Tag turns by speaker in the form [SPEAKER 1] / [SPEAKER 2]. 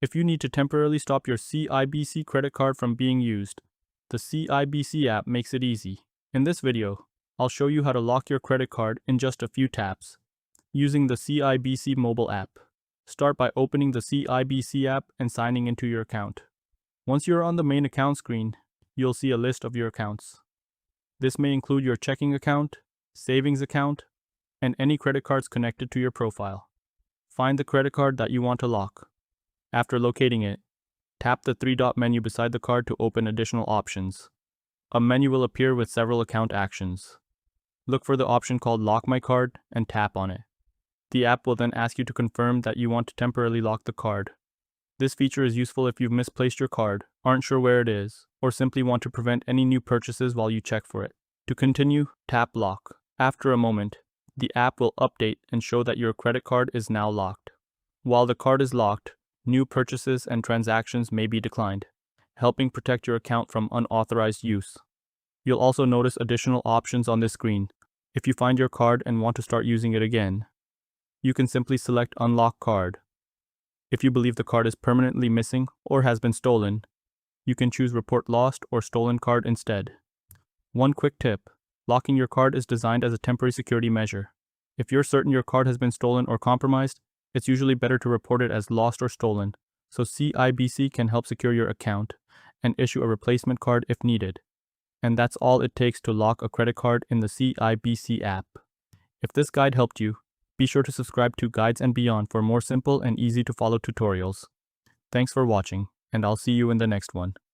[SPEAKER 1] If you need to temporarily stop your CIBC credit card from being used, the CIBC app makes it easy. In this video, I'll show you how to lock your credit card in just a few taps using the CIBC mobile app. Start by opening the CIBC app and signing into your account. Once you're on the main account screen, you'll see a list of your accounts. This may include your checking account, savings account, and any credit cards connected to your profile. Find the credit card that you want to lock. After locating it, tap the three-dot menu beside the card to open additional options. A menu will appear with several account actions. Look for the option called Lock My Card and tap on it. The app will then ask you to confirm that you want to temporarily lock the card. This feature is useful if you've misplaced your card, aren't sure where it is, or simply want to prevent any new purchases while you check for it. To continue, tap Lock. After a moment, the app will update and show that your credit card is now locked. While the card is locked, new purchases and transactions may be declined, helping protect your account from unauthorized use. You'll also notice additional options on this screen. If you find your card and want to start using it again, you can simply select Unlock Card. If you believe the card is permanently missing or has been stolen, you can choose Report Lost or Stolen Card instead. One quick tip: locking your card is designed as a temporary security measure. If you're certain your card has been stolen or compromised, it's usually better to report it as lost or stolen, so CIBC can help secure your account and issue a replacement card if needed. And that's all it takes to lock a credit card in the CIBC app. If this guide helped you, be sure to subscribe to Guides and Beyond for more simple and easy to follow tutorials. Thanks for watching, and I'll see you in the next one.